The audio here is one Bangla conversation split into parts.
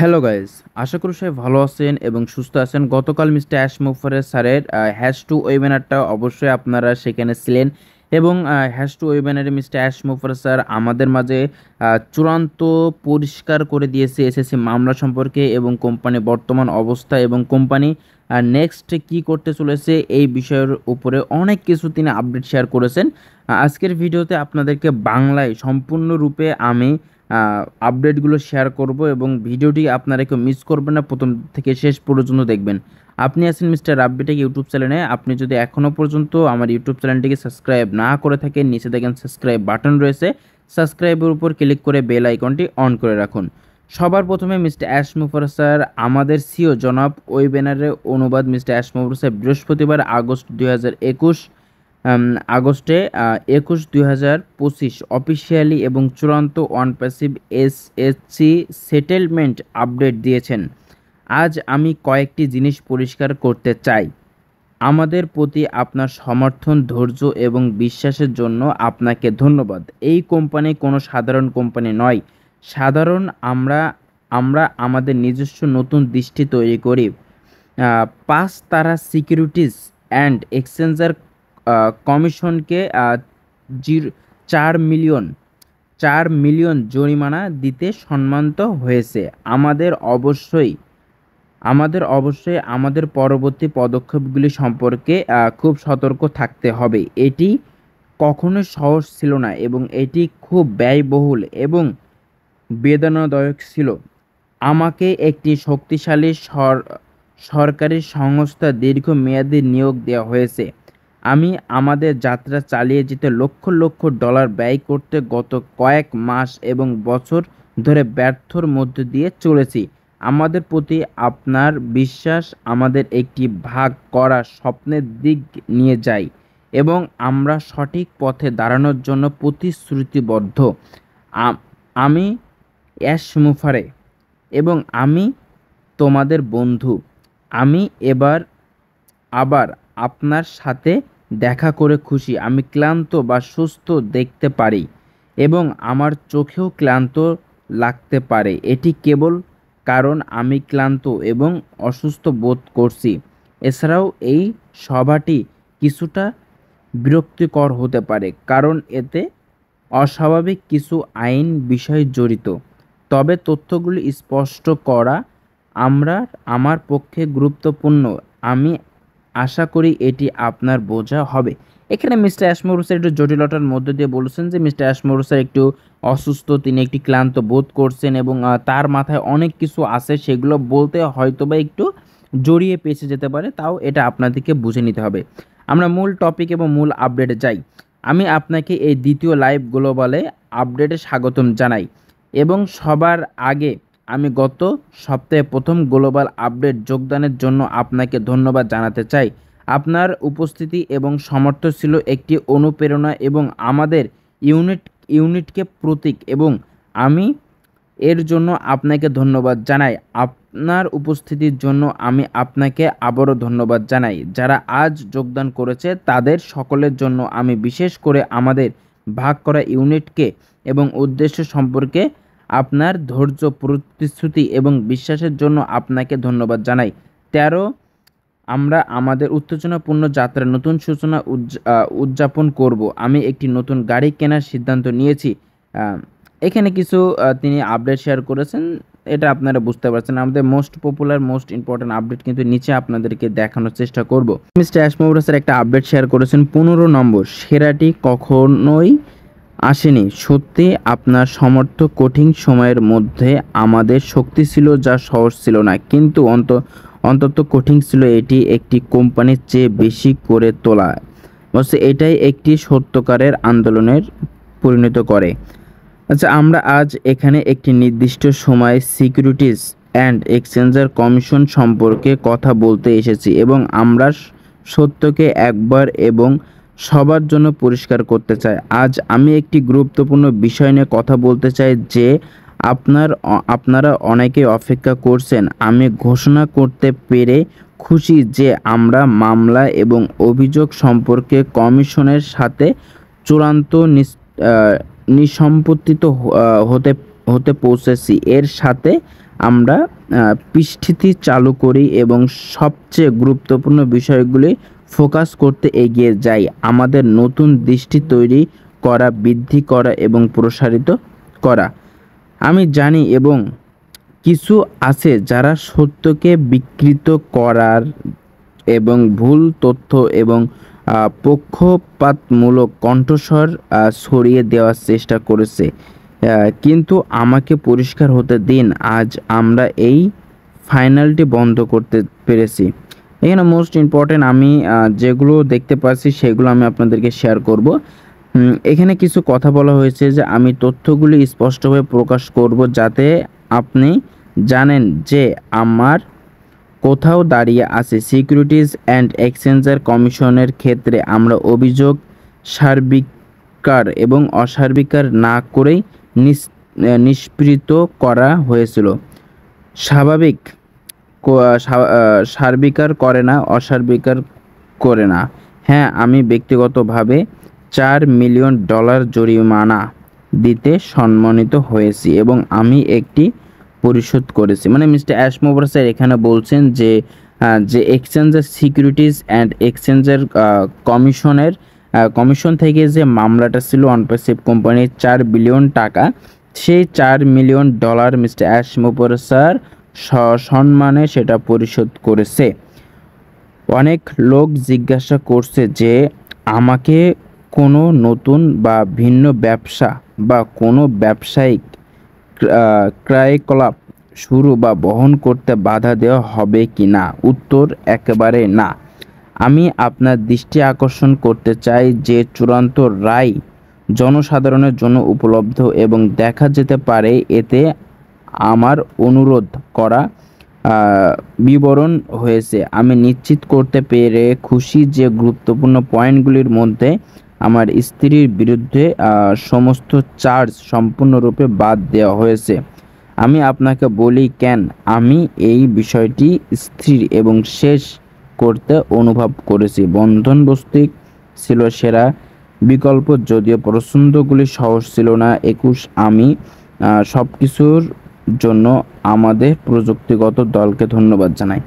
হ্যালো গাইস, আশা করি সবাই ভালো আছেন এবং সুস্থ আছেন। গতকাল মিস্টার অ্যাশ মুফারের স্যারের হ্যাশ টু ওয়েবিনারটা অবশ্যই আপনারা সেখানে ছিলেন এবং হ্যাশ টু ওয়েবিনারে মিস্টার অ্যাশ মুফার স্যার আমাদের মাঝে চূড়ান্ত পরিষ্কার করে দিয়েছে এসএসসি মামলা সম্পর্কে এবং কোম্পানির বর্তমান অবস্থা এবং কোম্পানি নেক্সট কি করতে চলেছে এই বিষয়ের উপরে অনেক কিছু তিনি আপডেট শেয়ার করেছেন। আজকের ভিডিওতে আপনাদেরকে বাংলায় সম্পূর্ণরূপে আমি আপডেটগুলো শেয়ার করব এবং ভিডিওটি আপনারা কেউ মিস করবেন না, প্রথম থেকে শেষ পর্যন্ত দেখবেন। আপনি আছেন মিস্টার রাব্বিটেক ইউটিউব চ্যানেলে। আপনি যদি এখনও পর্যন্ত আমার ইউটিউব চ্যানেলটিকে সাবস্ক্রাইব না করে থাকেন, নিচে দেখেন সাবস্ক্রাইব বাটন রয়েছে, সাবস্ক্রাইবের উপর ক্লিক করে বেল আইকনটি অন করে রাখুন। সবার প্রথমে মিস্টার অ্যাশ মুফার স্যার আমাদের সিও জনাব ওয়েবিনারের অনুবাদ মিস্টার অ্যাশ মুফার স্যার বৃহস্পতিবার আগস্ট 2021 আগস্টে 21/2025 অফিসিয়ালি এবং চূড়ান্ত on passive SSC settlement update দিয়েছেন। আজ আমি কয়েকটি জিনিস পরিষ্কার করতে চাই। আমাদের প্রতি আপনার সমর্থন, ধৈর্য এবং বিশ্বাসের জন্য আপনাকে ধন্যবাদ। এই কোম্পানি কোনো সাধারণ কোম্পানি নয়। সাধারণ আমরা আমরা আমাদের নিজস্ব নতুন দৃষ্টি তৈরি করি। 5 তারা সিকিউরিটিজ অ্যান্ড এক্সচেঞ্জার কমিশনকে 4 মিলিয়ন জরিমানা দিতে সম্মানিত হয়েছে। আমাদের পরবর্তী পদক্ষেপগুলি সম্পর্কে খুব সতর্ক থাকতে হবে। এটি কখনোই সহজ ছিল না এবং এটি খুব ব্যয়বহুল এবং বেদনাদায়ক ছিল। আমাকে একটি শক্তিশালী সরকারি সংস্থা দীর্ঘমেয়াদী নিয়োগ দেওয়া হয়েছে। আমি আমাদের যাত্রা চালিয়ে যেতে লক্ষ লক্ষ ডলার ব্যয় করতে গত কয়েক মাস এবং বছর ধরে ব্যর্থর মধ্য দিয়ে চলেছি। আমাদের প্রতি আপনার বিশ্বাস আমাদের একটি ভাগ করা স্বপ্নের দিক নিয়ে যায় এবং আমরা সঠিক পথে দাঁড়ানোর জন্য প্রতিশ্রুতিবদ্ধ। আমি অ্যাশ মুফারে এবং আমি তোমাদের বন্ধু। আমি আবার আপনার সাথে দেখা করে খুশি। আমি ক্লান্ত বা সুস্থ দেখতে পারি এবং আমার চোখেও ক্লান্ত লাগতে পারে। এটি কেবল কারণ আমি ক্লান্ত এবং অসুস্থ বোধ করছি। এছাড়াও এই সভাটি কিছুটা বিরক্তিকর হতে পারে কারণ এতে অস্বাভাবিক কিছু আইন বিষয় জড়িত। তবে তথ্যগুলি স্পষ্ট করা আমার পক্ষে গুরুত্বপূর্ণ। আমি আশা করি এটি আপনার বোঝা হবে। এখানে মিস্টার অ্যাশমোরুসের একটু জটিলতার মধ্য দিয়ে বলেছেন যে মিস্টার অ্যাশমোরুসের একটু অসুস্থ, তিনি একটি ক্লান্ত বোধ করছেন এবং তার মাথায় অনেক কিছু আছে, সেগুলো বলতে হয়তোবা একটু জড়িয়ে পেঁচে যেতে পারে। তাও এটা আপনাদেরকে বুঝে নিতে হবে। আমরা মূল টপিক এবং মূল আপডেটে যাই। আমি আপনাকে এই দ্বিতীয় লাইভ গ্লোবালে আপডেটে স্বাগতম জানাই এবং সবার আগে আমি গত সপ্তাহে প্রথম গ্লোবাল আপডেট যোগদানের জন্য আপনাকে ধন্যবাদ জানাতে চাই। আপনার উপস্থিতি এবং সমর্থন ছিল একটি অনুপ্রেরণা এবং আমাদের ইউনিটকে প্রতীক এবং আমি এর জন্য আপনাকে ধন্যবাদ জানাই। আপনার উপস্থিতির জন্য আমি আপনাকে আবারও ধন্যবাদ জানাই। যারা আজ যোগদান করেছে তাদের সকলের জন্য আমি বিশেষ করে আমাদের ভাগ করা ইউনিটকে এবং উদ্দেশ্য সম্পর্কে আপনার ধৈর্য, প্রতিশ্রুতি এবং বিশ্বাসের জন্য আপনাকে ধন্যবাদ জানাই। 13 আমরা আমাদের উত্তেজনাপূর্ণ যাত্রার নতুন সূচনা উদযাপন করব। আমি একটি নতুন গাড়ি কেনার সিদ্ধান্ত নিয়েছি। এখানে কিছু তিনি আপডেট শেয়ার করেছেন, এটা আপনারা বুঝতে পারছেন। আমাদের most popular most important update কিন্তু নিচে আপনাদেরকে দেখানোর চেষ্টা করব। মিস্টার অ্যাশমোরুসের একটা আপডেট শেয়ার করেছেন, 15 নম্বর সেরাটি কখনোই আসেনি। সত্যি আপনার সমর্থ কঠিন সময়ের মধ্যে আমাদের শক্তি ছিল যা সহজ ছিল না, কিন্তু অন্তত কঠিন ছিল। এটি একটি কোম্পানির চেয়ে বেশি করে তোলা বলছে, এটাই একটি সত্যকারের আন্দোলনের পরিণত করে। আচ্ছা, আমরা আজ এখানে একটি নির্দিষ্ট সময় সিকিউরিটিজ অ্যান্ড এক্সচেঞ্জার কমিশন সম্পর্কে কথা বলতে এসেছি এবং আমরা সত্যকে একবার এবং সবার জন্য পরিষ্কার করতে চাই। আজ আমি একটি গুরুত্বপূর্ণ বিষয় নিয়ে কথা বলতে চাই যে আপনারা অনেকেই অপেক্ষা করছেন। আমি ঘোষণা করতে পেরে খুশি যে আমরা মামলা এবং অভিযোগ সম্পর্কে কমিশনের সাথে চূড়ান্ত নিঃসম্পত্তিত হতে পৌঁছেছি। এর সাথে আমরা পৃষ্ঠটি চালু করি এবং সবচেয়ে গুরুত্বপূর্ণ বিষয়গুলি ফোকাস করতে এগিয়ে যাই। আমাদের নতুন দৃষ্টি তৈরি করা, বৃদ্ধি করা এবং প্রসারিত করা। আমি জানি এবং কিছু আছে যারা সত্যকে বিকৃত করার এবং ভুল তথ্য এবং পক্ষপাতমূলক কণ্ঠস্বর ছড়িয়ে দেওয়ার চেষ্টা করেছে, কিন্তু আমাকে পরিষ্কার হতে দিন, আজ আমরা এই ফাইনালটি বন্ধ করতে পেরেছি। এখানে মোস্ট ইম্পর্টেন্ট আমি যেগুলো দেখতে পাচ্ছি সেগুলো আমি আপনাদেরকে শেয়ার করব। এখানে কিছু কথা বলা হয়েছে যে আমি তথ্যগুলি স্পষ্টভাবে প্রকাশ করব যাতে আপনি জানেন যে আমার কোথাও দাঁড়িয়ে আছে। সিকিউরিটিজ অ্যান্ড এক্সচেঞ্জের কমিশনের ক্ষেত্রে আমরা অভিযোগ সার্বিকার এবং অসার্বিকার না করেই নিষ্পৃত করা হয়েছিল। স্বাভাবিক সার্বিকার করে না, অসার্বিকার করে না। হ্যাঁ, আমি ব্যক্তিগতভাবে $4 মিলিয়ন জরিমানা দিতে সম্মানিত হয়েছি এবং আমি একটি পরিশোধ করেছি। মানে মিস্টার অ্যাশমোভার স্যার এখানে বলছেন যে যে এক্সচেঞ্জের সিকিউরিটিজ অ্যান্ড এক্সচেঞ্জের কমিশন থেকে যে মামলাটা ছিল অনপাসিভ কোম্পানির $4 বিলিয়ন, সেই $4 মিলিয়ন মিস্টার অ্যাশমোভার স্যার সসম্মানে সেটা পরিশোধ করেছে। অনেক লোক জিজ্ঞাসা করছে যে আমাকে কোনো নতুন বা ভিন্ন ব্যবসা বা কোনো ব্যবসায়িক ক্রিয়াকলাপ শুরু বা বহন করতে বাধা দেওয়া হবে কি না। উত্তর, একেবারে না। আমি আপনার দৃষ্টি আকর্ষণ করতে চাই যে চূড়ান্ত রায় জনসাধারণের জন্য উপলব্ধ এবং দেখা যেতে পারে এতে আমার অনুরোধ করা বিবরণ হয়েছে। আমি নিশ্চিত করতে পেরে খুশি যে গুরুত্বপূর্ণ পয়েন্টগুলির মধ্যে আমার স্ত্রীর বিরুদ্ধে সমস্ত চার্জ সম্পূর্ণরূপে বাদ দেওয়া হয়েছে। আমি আপনাকে বলি কেন আমি এই বিষয়টি স্থির এবং শেষ করতে অনুভব করেছি। বন্ধনবস্তিক ছিল সেরা বিকল্প, যদিও প্রসঙ্গগুলি সহজ ছিল না। 21 আমি সব কিছুর জন্য আমাদের প্রযুক্তিগত দলকে ধন্যবাদ জানাই।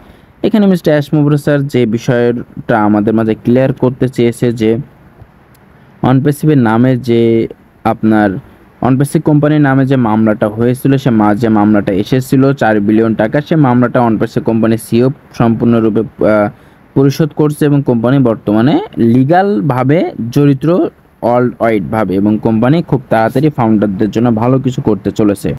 এখানে মিস্টার অ্যাশমোভার স্যার যে বিষয়টা আমাদের মাঝে ক্লিয়ার করতে চেয়েছে যে অনপেসিভের নামে যে আপনার অনপেসিভ কোম্পানির নামে যে মামলাটা হয়েছিল, সে যে মামলাটা এসেছিল $4 বিলিয়ন, সে মামলাটা অনপেসিভ কোম্পানির সিও সম্পূর্ণরূপে পরিশোধ করছে এবং কোম্পানি বর্তমানে লিগালভাবে জড়িত অল ওয়াইডভাবে এবং কোম্পানি খুব তাড়াতাড়ি ফাউন্ডারদের জন্য ভালো কিছু করতে চলেছে।